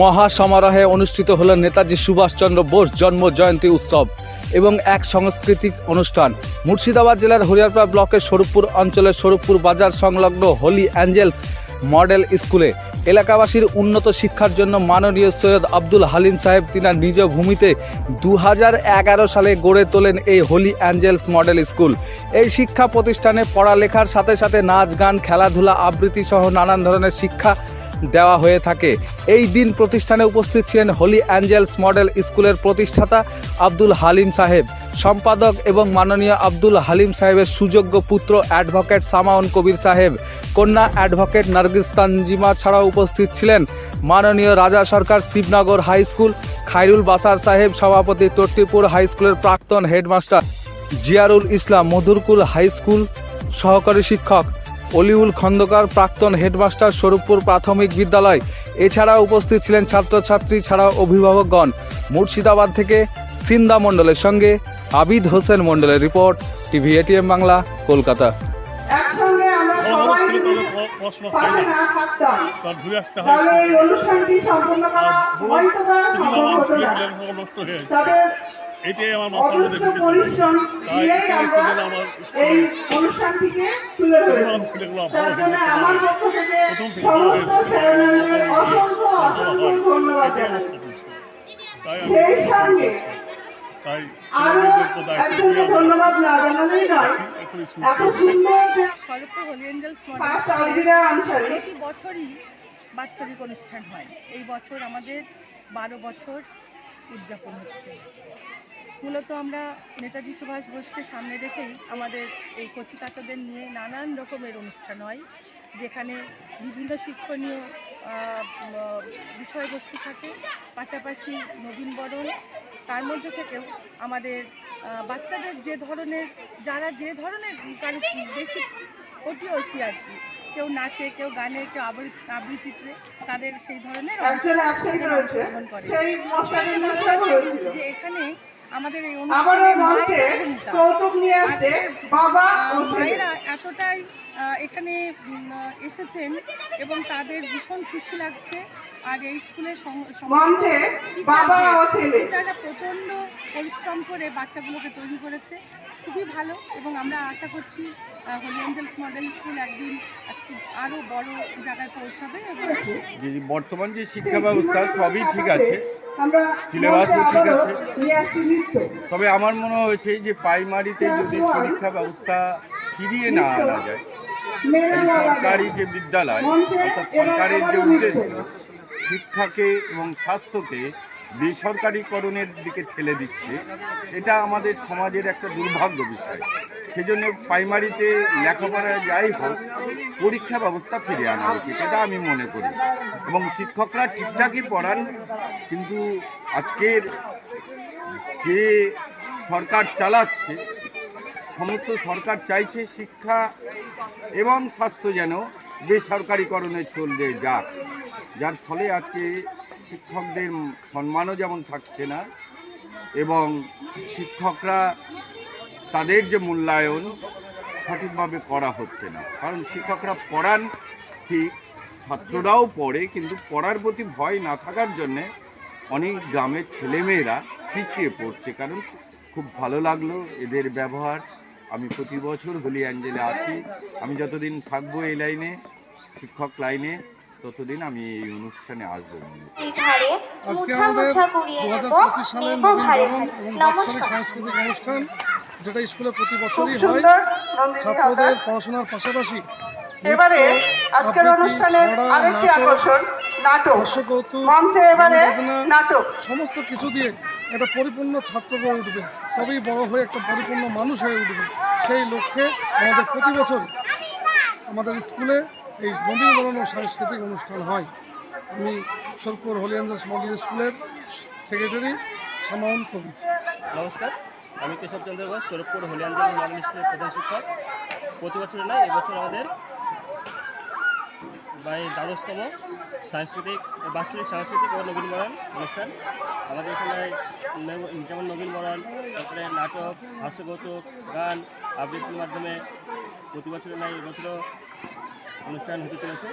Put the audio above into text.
মহা সমারোহে অনুষ্ঠিত হল নেতাজি সুভাষচন্দ্র বোস জন্ম জয়ন্তী উৎসব এবং এক সাংস্কৃতিক অনুষ্ঠান। মুর্শিদাবাদ জেলার হরিয়ারপাড়া ব্লকের স্বরূপপুর অঞ্চলের স্বরূপপুর বাজার সংলগ্ন হোলি অ্যাঞ্জেলস মডেল স্কুলে এলাকাবাসীর উন্নত শিক্ষার জন্য মাননীয় সৈয়দ আব্দুল হালিম সাহেব তিনার নিজ ভূমিতে 2011 সালে গড়ে তোলেন এই হোলি অ্যাঞ্জেলস মডেল স্কুল। এই শিক্ষা প্রতিষ্ঠানে পড়ালেখার সাথে সাথে নাচ গান, খেলাধুলা, আবৃত্তি সহ নানান ধরনের শিক্ষা দেওয়া হয়ে থাকে। এই দিন প্রতিষ্ঠানে উপস্থিত ছিলেন হোলি অ্যাঞ্জেলস মডেল স্কুলের প্রতিষ্ঠাতা আব্দুল হালিম সাহেব, সম্পাদক এবং মাননীয় আব্দুল হালিম সাহেবের সুযোগ্য পুত্র অ্যাডভোকেট সামাউন কবির সাহেব, কন্যা অ্যাডভোকেট নার্গিস তানজিমা ছাড়াও উপস্থিত ছিলেন মাননীয় রাজা সরকার শিবনগর হাই স্কুল, খায়রুল বাসার সাহেব সভাপতি, তর্তিপুর হাই স্কুলের প্রাক্তন হেডমাস্টার জিয়ারুল ইসলাম, মধুরকুল হাই স্কুল সহকারী শিক্ষক অলিউল খন্দকার, প্রাক্তন হেডমাস্টার স্বরূপপুর প্রাথমিক বিদ্যালয়। এছাড়া উপস্থিত ছিলেন ছাত্রছাত্রী ছাড়াও অভিভাবকগণ। মুর্শিদাবাদ থেকে সিন্দা মণ্ডলের সঙ্গে আবিদ হোসেন মণ্ডলের report, TV ATM Bangla, Kolkata. একসঙ্গে আমরা সবাই যদি পাশে না থাকতাম তাহলে এই অনুষ্ঠানটি সম্পন্ন করা হয়তোবা সম্ভব হতো না। তাদের এটাই আমার মাথার মধ্যে অজস্র পরিশ্রম দিয়েই আমরা এই অনুষ্ঠানটিকে তুলে ধরেছি। তার জন্য আমার পক্ষ থেকে সমস্ত স্যারেদের অসংখ্য অসংখ্য ধন্যবাদ জানাচ্ছি। সেই সঙ্গে আরো একজনকে ধন্যবাদ না জানালেই নয়, এত সুন্দর স্বরূপপুর হোলি অ্যাঞ্জেলস পাঁচ মডেল আলবিরা অনুসারে প্রতি বছরই বাৎসরিক অনুষ্ঠান হয়। এই বছর আমাদের 12 বছর উদযাপন হচ্ছে। মূলত আমরা নেতাজি সুভাষ বোসকে সামনে রেখেই আমাদের এই কচি কাচাদের নিয়ে নানান রকমের অনুষ্ঠান হয়, যেখানে বিভিন্ন শিক্ষণীয় বিষয়বস্তু থাকে, পাশাপাশি নবীনবরণ। তার মধ্যে থেকেও আমাদের বাচ্চাদের যারা যে ধরনের কারো বেশি অতিওসি আর কি, কেউ নাচে, কেউ গানে, কেউ আবৃত্তিতে, তাদের সেই ধরনের অংশগ্রহণ করে। যে এখানে আমাদের এই মায়েরা এতটাই এখানে এসেছেন এবং তাদের ভীষণ খুশি লাগছে। আর এই স্কুলের টিচাররা প্রচণ্ড পরিশ্রম করে বাচ্চাগুলোকে তৈরি করেছে, খুবই ভালো। এবং আমরা আশা করছি হোলি অ্যাঞ্জেলস মডেল স্কুল একদিন একটু আরও বড় জায়গায় পৌঁছাবে। এবং বর্তমান যে শিক্ষা ব্যবস্থা সবই ঠিক আছে, সিলেবাসও ঠিক আছে, তবে আমার মনে হয়েছে যে প্রাইমারিতে যদি পরীক্ষা ব্যবস্থা ফিরিয়ে না আনা যায়, সরকারি যে বিদ্যালয় অর্থাৎ সরকারের যে উদ্দেশ্য শিক্ষাকে এবং স্বাস্থ্যকে বেসরকারিকরণের দিকে ঠেলে দিচ্ছে, এটা আমাদের সমাজের একটা দুর্ভাগ্য বিষয়। সেজন্য প্রাইমারিতে লেখাপড়া যাই হোক, পরীক্ষা ব্যবস্থা ফিরে আনা উচিত, এটা আমি মনে করি। এবং শিক্ষকরা ঠিকঠাকই পড়ান, কিন্তু আজকের যে সরকার চালাচ্ছে, সমস্ত সরকার চাইছে শিক্ষা এবং স্বাস্থ্য যেন বেসরকারিকরণে চলে যাক, যার ফলে আজকে শিক্ষকদের সম্মানও যেমন থাকছে না এবং শিক্ষকরা তাদের যে মূল্যায়ন সঠিকভাবে করা হচ্ছে না। কারণ শিক্ষকরা পড়ান ঠিক, ছাত্ররাও পড়ে, কিন্তু পড়ার প্রতি ভয় না থাকার জন্যে অনেক গ্রামের ছেলেমেয়েরা পিছিয়ে পড়ছে। কারণ খুব ভালো লাগলো এদের ব্যবহার। আমি প্রতি বছর হোলি অ্যাঞ্জেলে আছি, আমি যতদিন থাকবো এই লাইনে, শিক্ষক লাইনে, ততদিন আমি এই অনুষ্ঠানে আসবো। আজকে আমাদের 2025 সালের নবীনবরণ এবং বাৎসরিক সাংস্কৃতিক অনুষ্ঠান, যেটা স্কুলে প্রতি বছরই হয়। ছাত্রদের পড়াশোনার পাশাপাশি এবারে আজকের অনুষ্ঠানে আরেকটি আকর্ষণ নাটক, নাটক সমস্ত কিছু দিয়ে একটা পরিপূর্ণ ছাত্র গড়ে উঠবে, তবেই বড় হয়ে একটা পরিপূর্ণ মানুষ হয়ে উঠবে। সেই লক্ষ্যে আমাদের প্রতি বছর আমাদের স্কুলে এই নবীনবরণ ও সাংস্কৃতিক অনুষ্ঠান হয়। আমি স্বরূপপুর হোলি অ্যাঞ্জেলস মডেল স্কুলের সেক্রেটারি সামাউন কবির। নমস্কার, আমি কেশবচন্দ্র ঘোষ, স্বরূপপুর হোলি অ্যাঞ্জেলস মডেল স্কুলের প্রধান শিক্ষক। প্রতি বছর নয়, এবছর আমাদের 12তম বাৎসরিক সাংস্কৃতিক ও নবীনবরণ অনুষ্ঠান। আমাদের এখানে যেমন নবীনবরণ, তারপরে নাটক, হাস্যকৌতুক, গান, আবৃত্তির মাধ্যমে প্রতি বছরের নয় এবছরও অনুষ্ঠান হতে চলেছে।